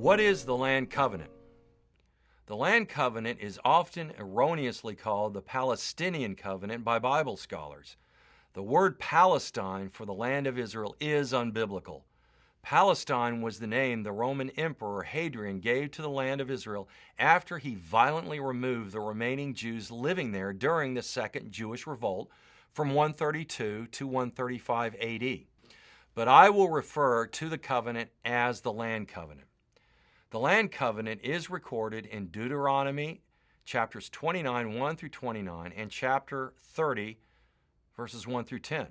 What is the land covenant? The land covenant is often erroneously called the Palestinian covenant by Bible scholars. The word Palestine for the land of Israel is unbiblical. Palestine was the name the Roman Emperor Hadrian gave to the land of Israel after he violently removed the remaining Jews living there during the Second Jewish Revolt from 132 to 135 AD. But I will refer to the covenant as the land covenant. The land covenant is recorded in Deuteronomy chapters 29, 1 through 29, and chapter 30, verses 1 through 10.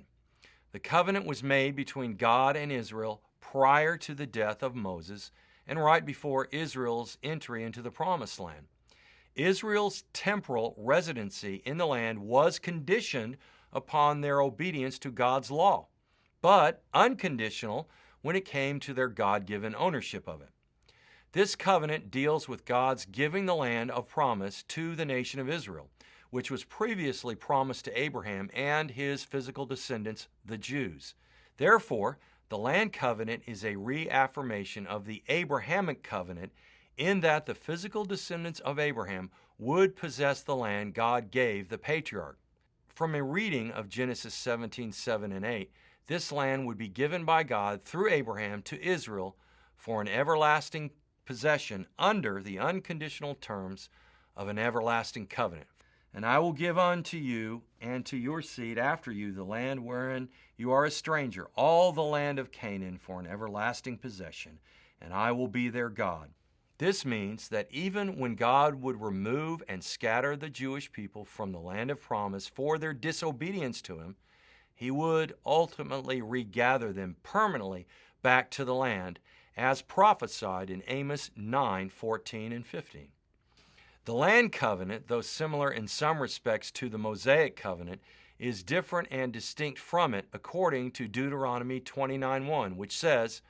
The covenant was made between God and Israel prior to the death of Moses and right before Israel's entry into the Promised Land. Israel's temporal residency in the land was conditioned upon their obedience to God's law, but unconditional when it came to their God-given ownership of it. This covenant deals with God's giving the land of promise to the nation of Israel, which was previously promised to Abraham and his physical descendants, the Jews. Therefore, the land covenant is a reaffirmation of the Abrahamic covenant in that the physical descendants of Abraham would possess the land God gave the patriarch. From a reading of Genesis 17:7 and 8, this land would be given by God through Abraham to Israel for an everlasting possession under the unconditional terms of an everlasting covenant. And I will give unto you and to your seed after you the land wherein you are a stranger, all the land of Canaan for an everlasting possession, and I will be their God. This means that even when God would remove and scatter the Jewish people from the land of promise for their disobedience to him, he would ultimately regather them permanently back to the land, as prophesied in Amos 9:14 and 15. The land covenant, though similar in some respects to the Mosaic covenant, is different and distinct from it according to Deuteronomy 29:1, which says,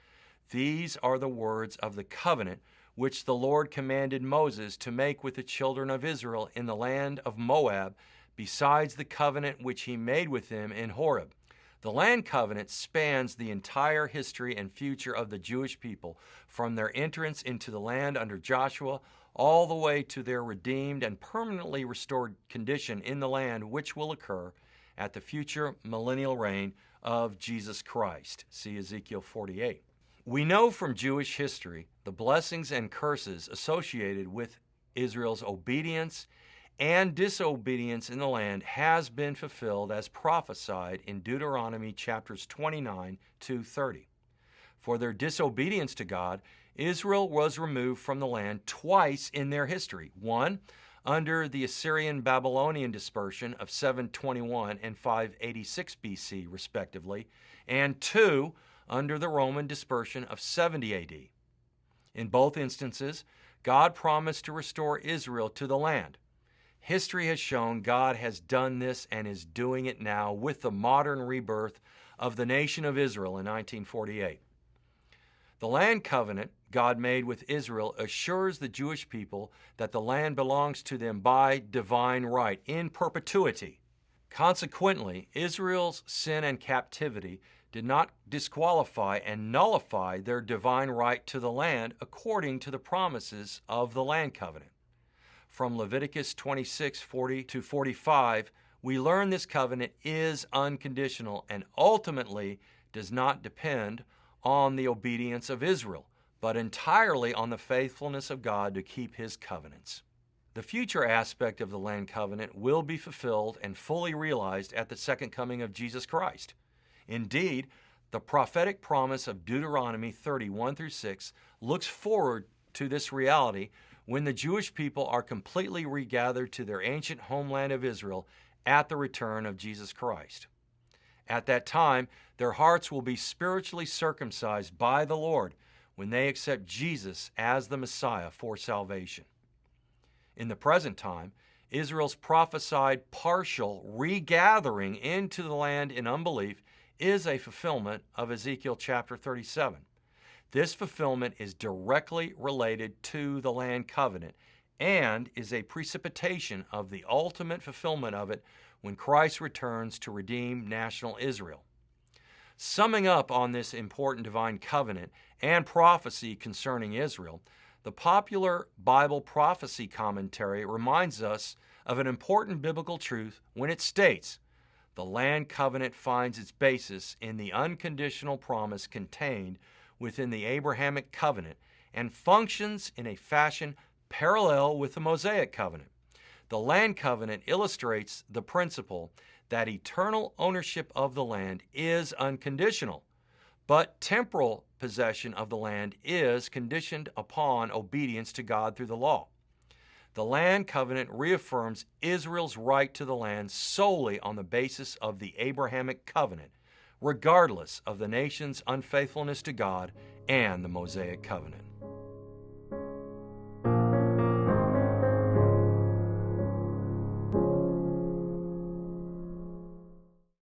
"These are the words of the covenant which the Lord commanded Moses to make with the children of Israel in the land of Moab, besides the covenant which he made with them in Horeb." The land covenant spans the entire history and future of the Jewish people, from their entrance into the land under Joshua all the way to their redeemed and permanently restored condition in the land, which will occur at the future millennial reign of Jesus Christ. See Ezekiel 48. We know from Jewish history the blessings and curses associated with Israel's obedience and disobedience in the land has been fulfilled as prophesied in Deuteronomy chapters 29 to 30. For their disobedience to God, Israel was removed from the land twice in their history. One, under the Assyrian-Babylonian dispersion of 721 and 586 BC, respectively, and two, under the Roman dispersion of 70 AD. In both instances, God promised to restore Israel to the land. History has shown God has done this and is doing it now with the modern rebirth of the nation of Israel in 1948. The land covenant God made with Israel assures the Jewish people that the land belongs to them by divine right in perpetuity. Consequently, Israel's sin and captivity did not disqualify and nullify their divine right to the land according to the promises of the land covenant. From Leviticus 26:40 to 45, we learn this covenant is unconditional and ultimately does not depend on the obedience of Israel, but entirely on the faithfulness of God to keep his covenants. The future aspect of the land covenant will be fulfilled and fully realized at the second coming of Jesus Christ. Indeed, the prophetic promise of Deuteronomy 31 through 6 looks forward to this reality when the Jewish people are completely regathered to their ancient homeland of Israel at the return of Jesus Christ. At that time, their hearts will be spiritually circumcised by the Lord when they accept Jesus as the Messiah for salvation. In the present time, Israel's prophesied partial regathering into the land in unbelief is a fulfillment of Ezekiel chapter 37. This fulfillment is directly related to the land covenant and is a precipitation of the ultimate fulfillment of it when Christ returns to redeem national Israel. Summing up on this important divine covenant and prophecy concerning Israel, the popular Bible prophecy commentary reminds us of an important biblical truth when it states, "The land covenant finds its basis in the unconditional promise contained within the Abrahamic covenant and functions in a fashion parallel with the Mosaic covenant. The land covenant illustrates the principle that eternal ownership of the land is unconditional, but temporal possession of the land is conditioned upon obedience to God through the law. The land covenant reaffirms Israel's right to the land solely on the basis of the Abrahamic covenant, regardless of the nation's unfaithfulness to God and the Mosaic covenant."